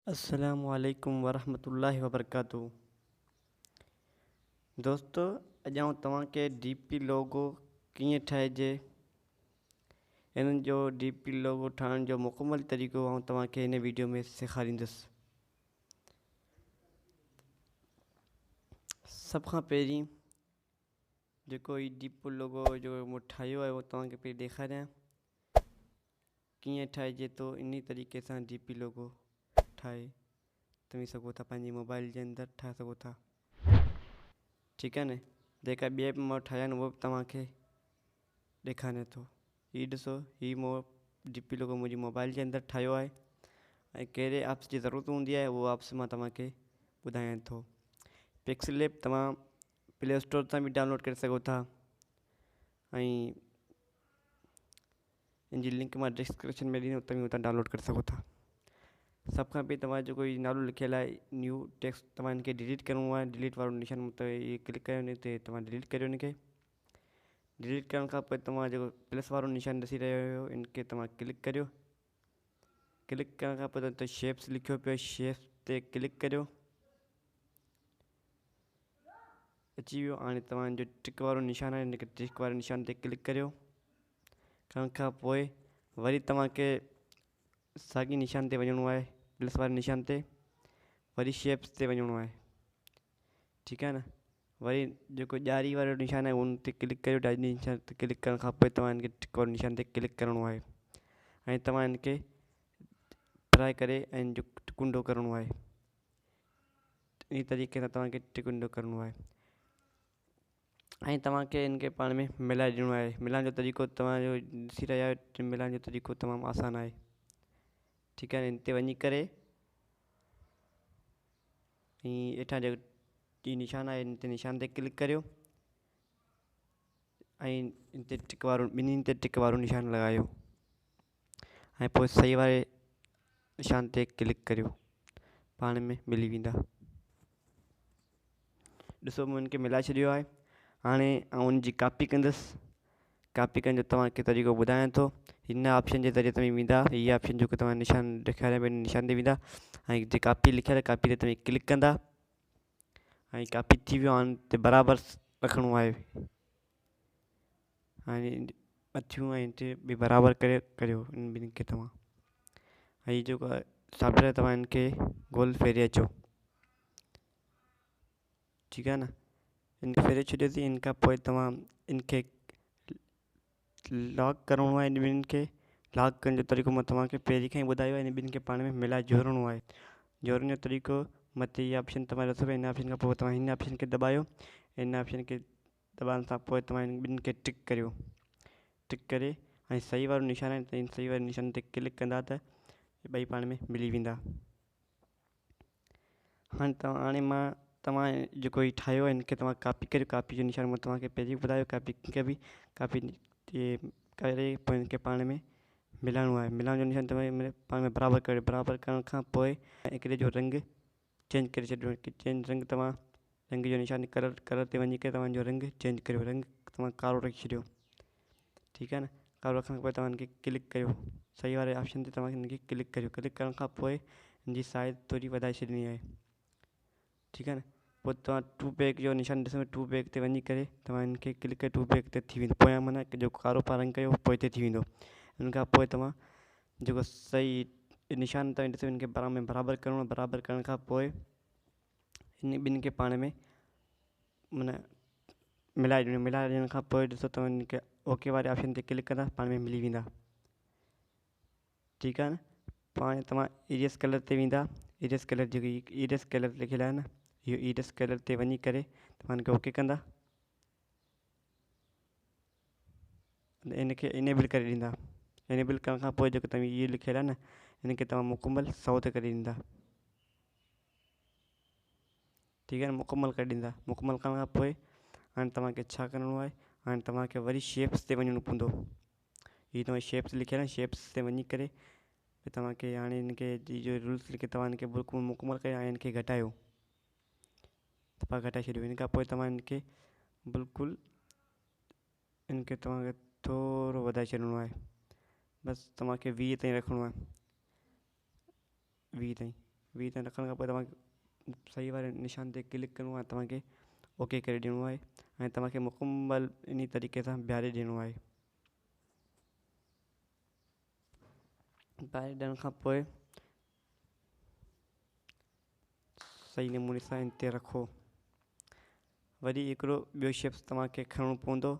अस्सलामु अलैकुम वरहमतुल्लाहि वबरकातुहू। दोस्तों, अॼु आउं तव्हांखे डीपी लोगो कीअं ठाहिजे, इन्हनि जो डीपी लोगो ठाहिण जो मुकमल तरीक़ो आउं तव्हांखे हिन वीडियो में सेखारींदुसि। सभ खां पहिरीं जेको ही डीपी लोगो जो मूं ठाहियो आहे उहो तव्हांखे पहिरीं ॾेखारियां कीअं ठाहिजे थो। इन तरीक़े सां डीपी लोगो ठाहे तव्हीं सघो था, पंहिंजी मोबाइल जे अंदरि ठाहे सघो था। ठीकु आहे न। जेका ॿिए बि मां ठाहिया आहिनि उहो बि तव्हांखे ॾेखारियां थो। हीउ ॾिसो, हीउ मूं डीपी लोगो मुंहिंजी मोबाइल जे अंदरि ठाहियो आहे ऐं कहिड़े ऐप्स जी ज़रूरत हूंदी आहे उहो ऐप्स मां तव्हांखे ॿुधायां थो। पिक्सल लैब तव्हां प्ले स्टोर तां बि डाउनलोड करे सघो था ऐं इन जी लिंक मां डिस्क्रिप्शन में ॾींदुमि, तव्हीं हुतां डाउनलोड करे सघो था। सभ खां पहिरीं तव्हां जेको ही नालो लिखियलु आहे न्यू टेक्स्ट, तव्हां हिनखे डिलीट करिणो आहे। डिलीट वारो निशान त इहे क्लिक कयो इन ते, तव्हां डिलीट करियो इनखे। डिलीट करण खां पोइ तव्हां जेको प्लस वारो निशान ॾिसी रहियो हुयो इनखे तव्हां क्लिक करियो। क्लिक करण खां पोइ त शेप्स लिखियो पियो, शेप्स ते क्लिक करियो। अची वियो। हाणे तव्हांजो टिक वारो निशान आहे, इनखे टिक वारे निशान ते क्लिक करियो। करण खां पोइ वरी तव्हांखे साॻी निशान ते वञिणो आहे, प्लस वारे निशान ते, वरी शेप्स ते वञिणो आहे। ठीकु आहे न। वरी जेको ॼारी वारो निशान आहे उन ते क्लिक करियो। ॼारी निशान ते क्लिक करण खां पोइ तव्हां हिनखे टिक वारे निशान ते क्लिक करिणो आहे ऐं तव्हां हिनखे ट्राए करे ऐं जो कुंडो करिणो आहे। इन तरीक़े सां तव्हांखे टिकुंडो करिणो आहे ऐं तव्हांखे हिनखे पाण में मिलाए ॾियणो आहे। मिलाइण जो तरीक़ो तव्हांजो ॾिसी रहिया आहियो, मिलाइण जो तरीक़ो तमामु आसानु आहे। ठीकु आहे। हिन ते वञी करे हेठां जेको निशान आहे हिन ते निशान ते क्लिक करियो ऐं हिन ते टिक वारो, ॿिन्हिनि ते टिक वारो निशान लॻायो ऐं पोइ सही वारे निशान ते क्लिक करियो। पाण में मिली वेंदा। ॾिसो, मूं हिनखे मिलाए छॾियो आहे। हाणे आउं हुनजी कॉपी कंदुसि। कॉपी करण जो तव्हांखे तरीक़ो ॿुधायां थो। हिन ऑप्शन जे ज़रिए तव्हीं वेंदा, हीअ ऑप्शन जेको तव्हां निशान ॾेखारिया पिया निशान ते वेंदा ऐं हिते कॉपी लिखियलु आहे, कॉपी ते तव्हीं क्लिक कंदा ऐं कॉपी थी वियो। हाणे हिते बराबरि रखिणो आहे। हाणे मथियूं ऐं हिते बि बराबरि करे करियो इन ॿिन्हिनि खे तव्हां। ऐं हीअ जेको आहे सॉफ्टवेयर तव्हां हिनखे गोल फेरे अचो। ठीकु आहे न। इनखे फेरे छॾियोसीं। इन खां पोइ तव्हां इनखे लॉक करिणो आहे। इन ॿिन्हिनि खे लॉक करण जो तरीक़ो मां तव्हांखे पहिरीं खां ई ॿुधायो आहे। इन ॿिन्हिनि खे पाण में मिलाए जोड़िणो आहे। जोड़ण जो तरीक़ो मथे इहा ऑप्शन तव्हां ॾिसो, इन ऑप्शन खां पोइ तव्हां हिन ऑप्शन खे दॿायो। इन ऑप्शन खे दॿाइण खां पोइ तव्हां इन ॿिन्हिनि खे टिक करियो। टिक करे ऐं सही वारो निशान आहे त इन सही वारे निशान ते क्लिक कंदा त ॿई पाण में मिली वेंदा। हाणे मां तव्हां जेको ही ठाहियो आहे हिनखे तव्हां कॉपी करियो। कॉपी जो निशान मां तव्हांखे पहिरीं ॿुधायो। कॉपी कबी, कॉपी करे पोइ हिनखे पाण में मिलाइणो आहे। मिलाइण जो निशान तव्हां पाण में बराबरि करियो। बराबरि करण खां पोइ हिकिड़े जो रंग चेंज करे छॾियो। चेंज रंग तव्हां रंग जो निशान कलर ते वञी करे तव्हांजो रंग चेंज करियो। रंग तव्हां कारो रखी छॾियो। ठीकु आहे न। कारो रखण खां पोइ तव्हां हिनखे क्लिक करियो। सही वारे ऑप्शन ते तव्हां हिनखे क्लिक करियो। क्लिक करण खां पोइ हिनजी साइज़ थोरी वधाए छॾिणी आहे। ठीकु आहे न। पोइ तव्हां टू बैक जो निशान ॾिसो, टू बैक ते वञी करे तव्हां हिनखे क्लिक करे टू बैक ते थी वेंदो। पोयां माना जो कारो पाण रंग कयो पोइ हिते थी वेंदो। हिन खां पोइ तव्हां जेको सही निशान तव्हां ॾिसो हिनखे पाण में बराबरि करिणो आहे। बराबरि करण खां पोइ हिन ॿिन्हिनि खे पाण में माना मिलाए ॾियणो। मिलाए ॾियण खां पोइ ॾिसो तव्हां हिनखे ओके वारे ऑप्शन ते क्लिक कंदा, पाण में मिली वेंदा। ठीकु आहे न। पोइ हाणे तव्हां इरेज़ कलर ते वेंदा। इरेज़ कलर जेको इरेज़ कलर लिखियलु आहे न, इहो इरेज़ कलर ते वञी करे तव्हां हिनखे ओके कंदा। इनखे इनेबल करे ॾींदा। इनेबल करण खां पोइ जेको तव्हां इहो लिखियलु आहे न हिनखे तव्हां मुकमल 100 ते करे ॾींदा। ठीकु आहे न। मुकमल करे ॾींदा। मुकमल करण खां पोइ हाणे तव्हांखे छा करिणो आहे, हाणे तव्हांखे वरी शेप्स ते वञिणो पवंदो। हीअ तव्हां शेप्स लिखियलु आहे, शेप्स ते वञी करे तव्हांखे हाणे हिनखे जो रूल्स लिखी तव्हां हिनखे बिल्कुलु मुकमल करे ऐं हिनखे घटायो। तव्हां घटाए छॾियो। हिन खां पोइ तव्हां हिनखे बिल्कुलु हिनखे तव्हांखे थोरो वधाए छॾिणो आहे। बसि तव्हांखे 20 ताईं रखिणो आहे। 20 ताईं। वी ताईं रखण खां पोइ तव्हांखे सही वारे निशान ते क्लिक करिणो आहे, तव्हांखे ओके करे ॾियणो आहे ऐं तव्हांखे मुकमल इन तरीक़े सां बीहारे ॾियणो आहे। बीहारे ॾियण खां पोइ सही नमूने सां इन ते रखो। वरी हिकिड़ो ॿियो शेप्स तव्हांखे खणणो पवंदो,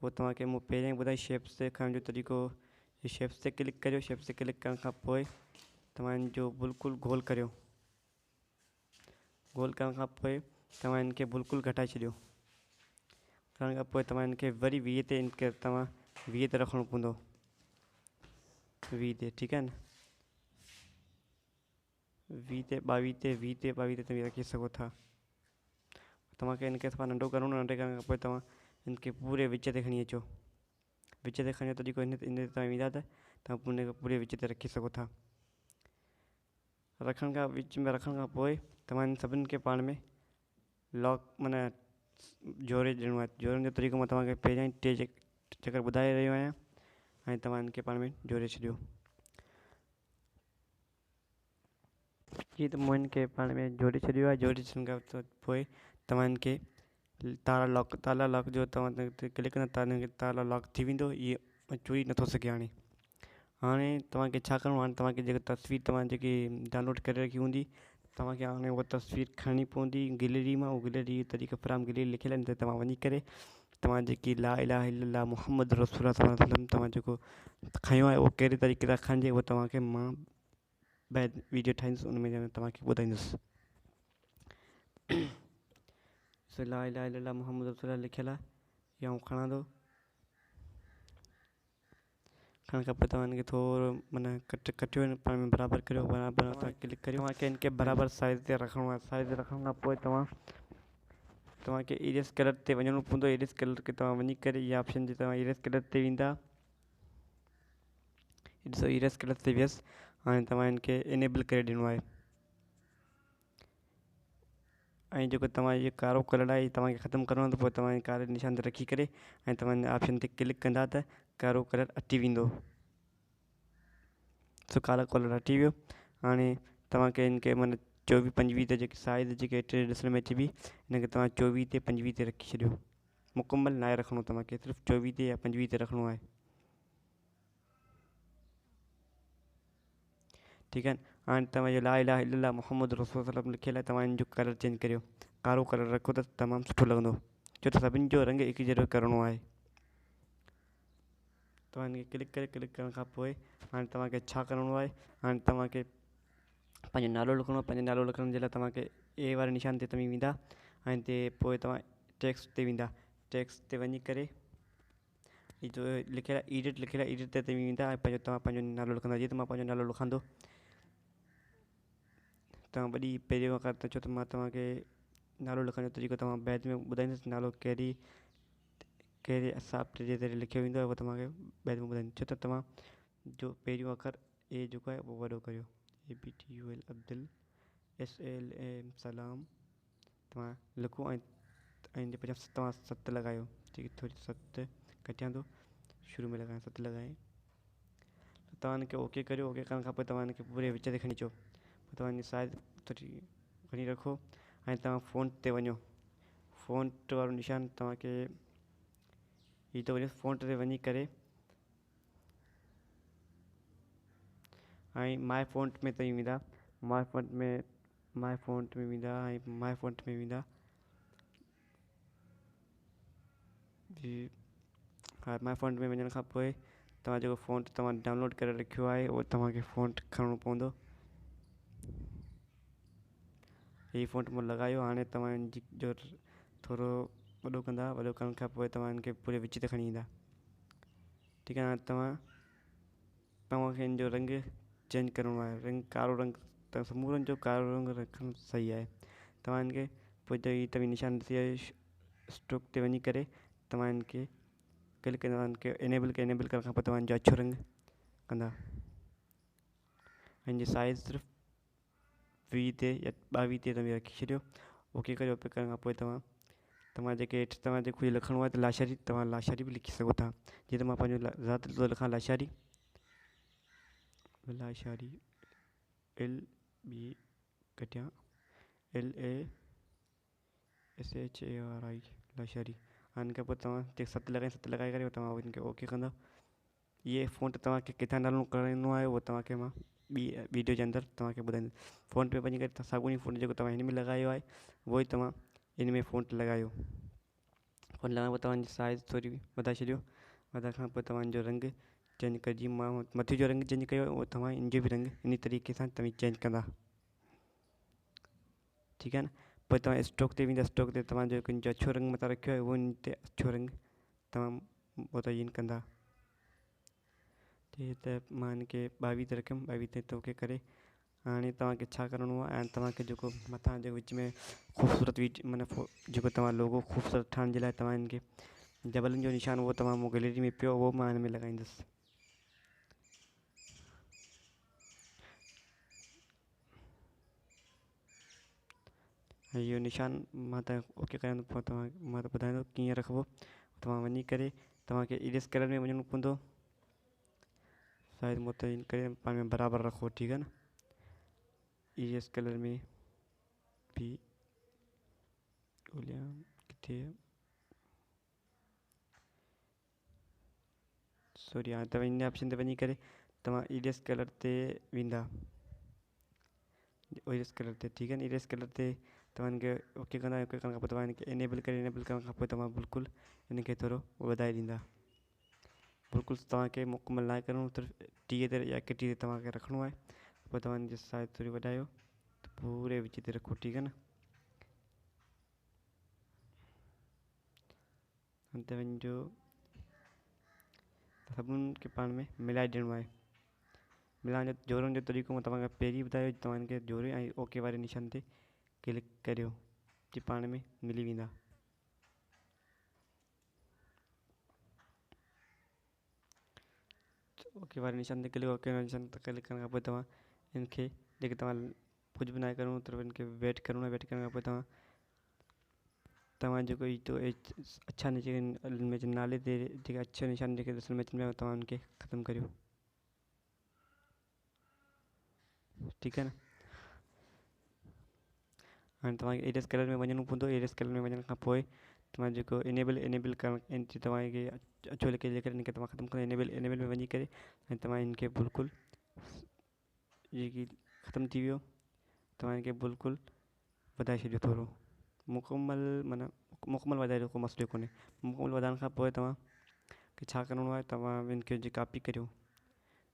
उहो तव्हांखे मूं पहिरियों ई ॿुधाई शेप्स ते खणण जो तरीक़ो। शेप्स ते क्लिक करियो, शेप्स ते क्लिक करण खां पोइ तव्हांजो बिल्कुलु गोल करियो। गोल करण खां पोइ तव्हां इनखे बिल्कुलु घटाए छॾियो। करण खां पोइ तव्हां इनखे वरी 20 ते इनखे तव्हां 20 ते रखिणो पवंदो, 20 ते, ठीकु आहे न। 20 ते 22 ते 20 ते 22 ते तव्हां रखी सघो था। तव्हांखे इनखे सफ़ा नंढो करिणो, नंढे करण खां पोइ तव्हां इनखे पूरे विच ते खणी अचो। विच ते खणण जो तरीक़ो इन ते तव्हां ईंदा त तव्हां उनखे पूरे विच ते रखी सघो था। रखण खां विच में रखण खां पोइ तव्हां इन सभिनि खे पाण में लॉक माना जोड़े ॾियणो आहे। जोड़ण जो तरीक़ो मां तव्हांखे पहिरियां ई 3 चकर ॿुधाए रहियो आहियां ऐं तव्हां इनखे पाण में जोड़े छॾियो। जीअं त मूं इनखे पाण में जोड़े छॾियो आहे। जोड़े छॾण खां पोइ तव्हां इनखे ताला लॉक जो तव्हां क्लिक कंदा ताला लॉक थी वेंदो। इहे चोरी नथो सघे। हाणे तव्हांखे छा करिणो आहे, हाणे तव्हांखे जेकी तस्वीर तव्हां जेकी डाउनलोड करे रखी हूंदी, तव्हांखे हाणे उहा तस्वीर खणणी पवंदी गैलरी मां। उहा गैलरी तरीक़े फ्राम गैलरी लिखियलु आहिनि, त तव्हां वञी करे तव्हां जेकी ला इलाहा इल्लल्लाह मुहम्मद रसूलुल्लाह सल्लल्लाहु अलैहि वसल्लम तव्हां जेको खयो आहे, उहो कहिड़े तरीक़े सां खणिजे उहो तव्हांखे मां ॿाहिरि वीडियो ठाहींदुसि, उन में तव्हांखे ॿुधाईंदुसि। ला इलाहा इल्लल्लाह मुहम्मद रसूलुल्लाह लिखियलु आहे, इहा आउं खणां थो। खणण खां पोइ तव्हां इनखे थोरो माना कटियो पाण में बराबरि करियो। बराबरि तव्हां क्लिक करियो। तव्हांखे इनखे बराबरि साइज़ ते रखिणो आहे। साइज़ ते रखण खां पोइ तव्हांखे इरेज़ कलर ते वञिणो पवंदो। इरेज़ कलर खे तव्हां वञी करे इहा ऑप्शन ते तव्हां इरेज़ कलर ते वेंदा। ॾिसो इरेज़ कलर ते वियसि। हाणे तव्हां इनखे इनेबल करे ॾियणो आहे ऐं जेको तव्हां इहो कारो कलर आहे तव्हांखे ख़तमु करिणो आहे, त पोइ तव्हां कारे निशान ते रखी करे ऐं तव्हां इन ऑप्शन ते क्लिक कंदा त कारो कलर हटी वेंदो। सो कारो कलर हटी वियो। हाणे तव्हांखे इनखे माना 24-25 ते जेकी साइज़ जेके हेठि ॾिसण में अचे बि, इनखे तव्हां 24 ते 25 ते रखी छॾियो। मुकमल न आहे रखिणो, तव्हांखे सिर्फ़ु 24 ते या 25 ते रखिणो आहे, ठीकु आहे। हाणे तव्हां इहो ला इलाहा इल्लल्लाह मुहम्मद रसूलुल्लाह सल्लल्लाहु अलैहि वसल्लम लिखियलु आहे, तव्हां इन जो कलर चेंज करियो। कारो कलर रखो त तमामु सुठो लॻंदो, छो त सभिनि जो रंग हिकु जहिड़ो करिणो आहे। तव्हां इनखे क्लिक करण खां पोइ हाणे तव्हांखे छा करिणो आहे, हाणे तव्हांखे पंहिंजो नालो लिखिणो आहे। पंहिंजो नालो लिखण जे लाइ तव्हांखे ए वारे निशान ते तव्हां वेंदा ऐं ते पोइ तव्हां टेक्स्ट ते वेंदा। टेक्स्ट ते वञी करे हीअ जो लिखियलु आहे एडिट लिखियलु आहे, एडिट ते तव्हां वेंदा ऐं तव्हां पंहिंजो नालो लिखंदा। जीअं त मां पंहिंजो नालो लिखां थो, तव्हां वॾी पहिरियों वक़्तु त छो त मां तव्हांखे नालो लिखण जो तरीक़ो तव्हां बैदि में ॿुधाईंदुसि। नालो कहिड़े हिसाब जे ज़रिए लिखियो वेंदो आहे उहो तव्हांखे बैदि में ॿुधाईंदुसि। छो त तव्हां जो पहिरियों अख़र ए जेको आहे उहो वॾो करियो, ABDUL अब्दुल SALAM सलाम तव्हां लिखो ऐं हिन जे पुठियां तव्हां 7 लॻायो। जेकी थोरी 7 कटियां थो, शुरू में लॻायां 7 लॻाए तव्हां हिनखे ओके करियो। ओके करण खां पोइ तव्हां हिनखे पूरे विच ते खणी अचो। पोइ तव्हां हिन साइज़ थोरी खणी रखो ऐं तव्हां फ़ॉन्ट ते वञो। फ़ॉन्ट वारो निशान तव्हांखे हीअ थो वञे। फ़ॉन्ट ते वञी करे ऐं माय फ़ॉन्ट में तव्हां वेंदा। माय फ़ॉन्ट में वेंदा ऐं माय फ़ॉन्ट में वेंदा। हा, माय फ़ॉन्ट में वञण खां पोइ तव्हां जेको फ़ॉन्ट तव्हां डाउनलोड करे रखियो आहे उहो तव्हांखे फ़ॉन्ट खणणो पवंदो। हीअ फ़ॉन्ट मूं लॻायो। हाणे तव्हां जो थोरो वॾो कंदा। वॾो करण खां पोइ तव्हां हिनखे पूरे विच ते खणी ईंदा, ठीकु आहे। हाणे तव्हांखे हिन जो रंग चेंज करिणो आहे। रंग कारो रंग त समूरनि जो कारो रंग रखणु सही आहे। तव्हां हिनखे पोइ त हीअ तव्हां निशान ॾिसी आहे, स्ट्रोक ते वञी करे तव्हां हिनखे क्लिक कंदा। हिनखे इनेबल करण खां पोइ तव्हांजो अछो रंग कंदा। हिन जी साइज़ सिर्फ़ु 20 ते या 22 ते तव्हां रखी छॾियो। ओके करियो। ओके करण खां पोइ तव्हां जेके हेठि तव्हां जेको लिखिणो आहे त लाशारी, तव्हां लाशारी बि लिखी सघो था। जीअं त मां पंहिंजो ज़ात जो लिखां लाशारी LB कटिया LASHARI लाशारी। इनके पोइ तव्हां सत लगाए करे तव्हां इनके ओके कंदा। ये फ़ॉन्ट तव्हांखे किथां डाउनलोड कराइणो आहे उहो तव्हांखे मां ॿी वीडियो जे अंदरि तव्हांखे ॿुधाईंदुसि। फ़ॉन्ट में वञी करे साॻियो फ़ॉन्ट जेको तव्हां हिन में लॻायो आहे उहो ई तव्हां इन में फ़ॉन्ट लॻायो। फ़ॉन्ट लॻाइण खां पोइ तव्हांजी साइज़ थोरी वधाए छॾियो। वधाइण खां पोइ तव्हांजो रंग चेंज करिजी। मां मथे जो रंग चेंज कयो उहो तव्हां इन जो बि रंग इन तरीक़े सां तव्हां चेंज कंदा। ठीकु आहे न। पोइ तव्हां स्टॉक ते वेंदा। स्टॉक ते तव्हांजो जो अछो रंग मथां रखियो आहे उहो इन ते अछो रंग तव्हां मुतयन कंदा। ठीक है, तो मां इनके 22 ते रखियुमि। 22 ते तोखे करे हाणे तव्हांखे छा करिणो आहे ऐं तव्हांखे जेको मथां जे विच में ख़ूबसूरत माना जेको तव्हां लोगो ख़ूबसूरत ठाहिण जे लाइ तव्हां इनके जबलनि जो निशान उहो तव्हां मूं गैलरी में पियो उहो मां हिन में लॻाईंदुसि। इहो निशान मां त ओके कयां पोइ तव्हां मां त ॿुधाईंदो कीअं रखिबो। तव्हां वञी करे तव्हांखे इरेज़ कलर में वञिणो पवंदो। शायदि मुतयन करे पाण में बराबरि रखो। ठीकु आहे न। इरेज़ कलर में भी ॻोल्हियां किथे सॉरी हाणे तव्हां इन ऑप्शन ते वञी करे तव्हां इरेज़ कलर ते वेंदा। इरेज़ कलर ते ठीकु आहे न। इरेज़ कलर ते तव्हां इनखे ओके कंदा। ओके करण खां पोइ तव्हां इनखे इनेबल करण खां पोइ तव्हां बिल्कुलु इनखे थोरो वधाए ॾींदा। बिल्कुलु तव्हांखे मुकमल न करिणो सिर्फ़ु 30 ते या 31 ते तव्हांखे रखिणो आहे। पोइ तव्हां इनजी साइज़ थोरी वधायो त पूरे विच ते रखो। ठीकु आहे न। तव्हांजो सभिनी खे पाण में मिलाए ॾियणो आहे। मिलाइण जो जोड़ण जो तरीक़ो मां तव्हांखे पहिरीं ॿुधायो। तव्हां इनखे जोड़े ऐं ओके वारे निशान ते क्लिक करियो जी पाण में मिली वेंदा। ओके वारे निशान ते क्लिक ओके वारे निशान ते क्लिक करण खां पोइ तव्हां इनखे जेके तव्हां कुझु बि न करिणो त इनखे वेट करिणो आहे। वेट करण खां पोइ तव्हां जेको तो अच्छा जेके नाले ते जेके अच्छा निशान जेके ॾिसण में अचनि पिया तव्हां उनखे ख़तमु करियो। ठीकु आहे न। हाणे तव्हांखे इरेज़ कलर में वञिणो पवंदो। इरेज़ कलर में वञण खां पोइ तव्हां जेको इनेबल करण तव्हांखे अछो लिखी करे इनखे तव्हां ख़तमु कंदा। इनेबल में वञी करे ऐं तव्हां इनखे बिल्कुलु जेकी ख़तमु थी वियो तव्हां इनखे बिल्कुलु वधाए छॾियो थोरो मुकमल माना मुकमल वधाए को मसइलो कोन्हे। मुकमल वधाइण खां पोइ तव्हांखे छा करिणो आहे तव्हां इनखे जी कॉपी करियो।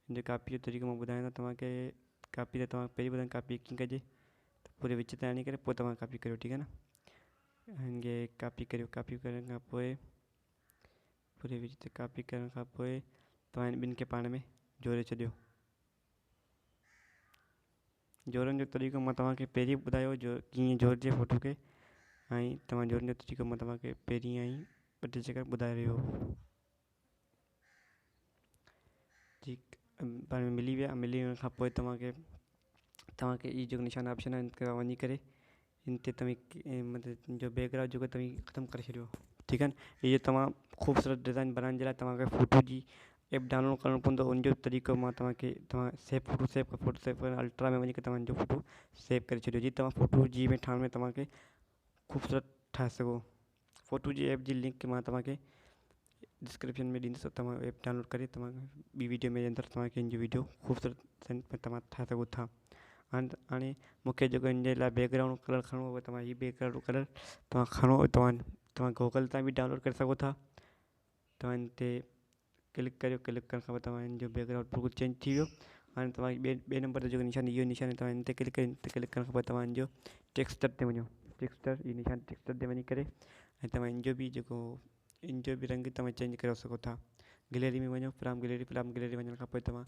इन जो कॉपी जो तरीक़ो मां ॿुधायां तव्हांखे। कॉपी त तव्हां पहिरीं ॿुधायां कॉपी कीअं कजे। पूरे विच ते आणी करे पोइ तव्हां कॉपी करियो। ठीकु आहे न। हिनखे कॉपी करियो। कॉपी करण खां पोइ पूरे विच ते कॉपी करण खां पोइ तव्हां इन ॿिनि खे पाण में जोड़े छॾियो। जोड़ण जो तरीक़ो मां तव्हांखे पहिरीं ॿुधायो जो कीअं जोड़जे फ़ोटो खे ऐं तव्हां जोड़ण जो तरीक़ो मां तव्हांखे पहिरीं ऐं ॿ टे जॻह ॿुधाए रहियो हो। ठीकु पाण में मिली विया। मिली वञण खां पोइ तव्हांखे इहो जेको निशान ऑप्शन आहे इनखे वञी करे इन ते तव्हां मतिलबु जो बैकग्राउंड जेको तव्हां ख़तमु करे छॾियो। ठीकु आहे न। इहो तव्हां ख़ूबसूरत डिज़ाइन बनाइण जे लाइ तव्हांखे फ़ोटो जी ऐप डाउनलोड करणो पवंदो। उनजो तरीक़ो मां तव्हांखे सेव फ़ोटो अल्ट्रा में वञी करे तव्हांजो फ़ोटो सेव करे छॾियो जीअं तव्हां फ़ोटो जी में ठाहिण में तव्हांखे ख़ूबसूरत ठाहे सघो। फ़ोटो जी ऐप जी लिंक मां तव्हांखे डिस्क्रिप्शन में ॾींदुसि। तव्हां ऐप डाउनलोड करे तव्हां ॿी वीडियो में अंदरि तव्हांखे इन जो वीडियो ख़ूबसूरत में तव्हां ठाहे सघो था। हाणे मूंखे जेको इन जे लाइ बैकग्राउंड कलर खणो उहो तव्हां हीअ बैकग्राउंड कलर तव्हां खणो। तव्हां गूगल तां बि डाउनलोड करे सघो था। तव्हां इन ते क्लिक करियो। क्लिक करण खां पोइ तव्हां इन जो बैकग्राउंड बिल्कुलु चेंज थी वियो। हाणे तव्हां ॿिए नंबर ते जेको निशान इहो निशान तव्हां इन ते क्लिक करियो। इन ते क्लिक करण खां पोइ तव्हां इन जो टेक्सचर ते वञो। टेक्सचर इहो निशान टेक्सचर ते वञी करे ऐं तव्हां इन जो बि जेको इन जो बि रंग तव्हां चेंज करे सघो था। गैलरी में वञो। फ्राम गैलरी वञण खां पोइ तव्हां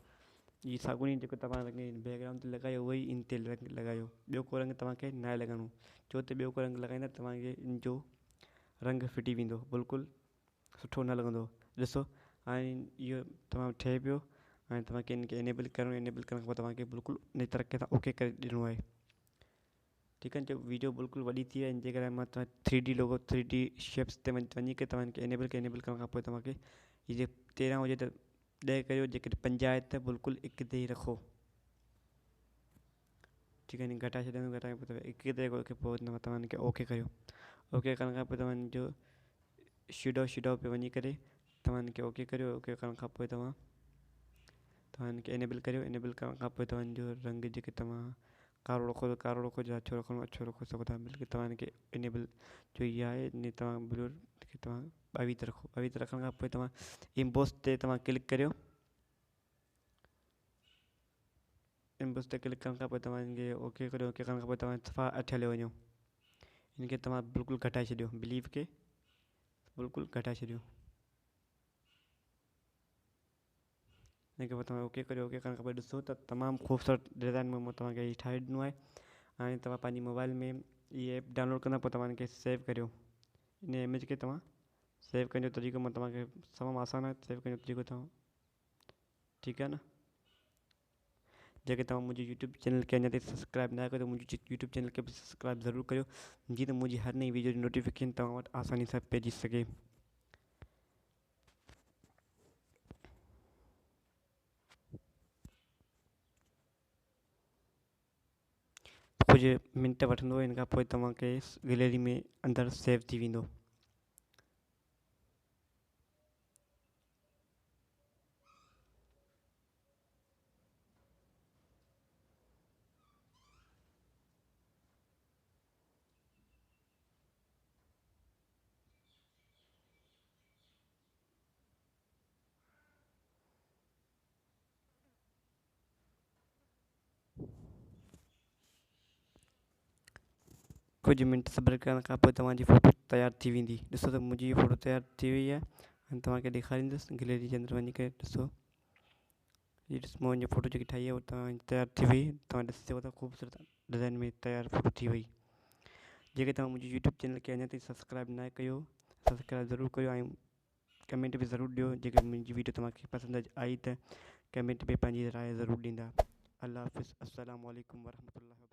इहो साॻियो जेको तव्हां बैकग्राउंड ते लॻायो उहो ई इन ते लॻायो। ॿियो को रंग तव्हांखे न लॻाइणो छो त ॿियो को रंग लॻाईंदा तव्हांखे इन जो रंग फिटी वेंदो बिल्कुलु सुठो न लॻंदो। ॾिसो हाणे इहो तव्हां ठहे पियो ऐं तव्हांखे इनखे इनेबल करण खां पोइ तव्हांखे बिल्कुलु इन तरीक़े सां ओके करे ॾियणो आहे। ठीकु आहे। जो वीडियो बिल्कुलु वॾी थी वई इन जे करे मां तव्हां 3D लोगो 3D शेप्स ते वञी करे तव्हां इनखे इनेबल करण खां पोइ तव्हांखे हीअ जे 13 हुजे त 10 करियो। जेकॾहिं 50 आहे त बिल्कुलु हिकु ते ई रखो। ठीक है नी घटाए छॾंदो घटाए पोइ एकी तरह खे पोइ तव्हांखे ओके करियो। ओके करण खां पोइ तव्हांजो शूडो पे वञी करे तव्हांखे ओके करियो। ओके करण खां पोइ तव्हांखे इनेबल करियो। इनेबल करण खां पोइ तव्हांजो रंग जेके तव्हां कारो रखो त कारो रखो, या अछो रखो अछो रखो सघो था। बल्कि तव्हांखे इनेबल जो इहा आहे इन तव्हां ब्लू खे तव्हां 22 रखो। 22 रखण खां पोइ तव्हां इम्बोस ते तव्हां क्लिक करियो। इम्बोस ते क्लिक करण खां पोइ तव्हांखे ओके करियो। ओके करण खां पोइ तव्हां सफ़ा अठियाले वञो। इनखे तव्हां बिल्कुलु घटाए छॾियो। बिलीव खे बिल्कुलु घटाए छॾियो। इनखे पोइ तव्हां ओके करियो। ओके करण खां पोइ ॾिसो त तमामु ख़ूबसूरत डिज़ाइन में मां तव्हांखे हीउ ठाहे ॾिनो आहे। हाणे तव्हां पंहिंजी मोबाइल में इहे ऐप डाउनलोड कंदा पोइ तव्हांखे सेव करियो। इन इमेज खे तव्हां सेव करण जो तरीक़ो मां तव्हांखे तमामु आसानु आहे। सेव करण जो तरीक़ो तव्हां ठीकु आहे न। जेके तव्हां मुंहिंजे यूट्यूब चैनल खे अञा ताईं सब्सक्राइब न कयो त मुंहिंजे यूट्यूब चैनल खे बि सब्सक्राइब ज़रूरु करियो, जीअं त मुंहिंजी हर नई वीडियो जी नोटिफिकेशन तव्हां वटि आसानी सां पइजी सघे। कुझु मिंट वठंदो, हिन खां पोइ तव्हांखे गैलरी में अंदरि सेव थी वेंदो। कुछ मिंट सब्र करण खां पोइ तव्हांजी फ़ोटो तयारु थी वेंदी। ॾिसो त मुंहिंजी फ़ोटो तयारु थी वई आहे। हाणे तव्हांखे ॾेखारींदुसि गैलरी जे अंदरि वञी करे ॾिसो। हीअ ॾिस मुंहिंजी फ़ोटो जेकी ठाही आहे उहा तव्हांजी तयारु थी वई। तव्हां ॾिसी सघो था ख़ूबसूरत डिज़ाइन में तयारु फ़ोटो थी वई। जेके तव्हां मुंहिंजे यूट्यूब चैनल खे अञा ताईं सब्सक्राइब न कयो, सब्सक्राइब ज़रूरु कयो ऐं कमेंट बि ज़रूरु ॾियो। जेके मुंहिंजी वीडियो तव्हांखे पसंदि आई त कमेंट में पंहिंजी राय ज़रूरु ॾींदा। अल्लाह हाफ़िज़। अस्सलामु अलैकुम वरहमतुल्लाहि।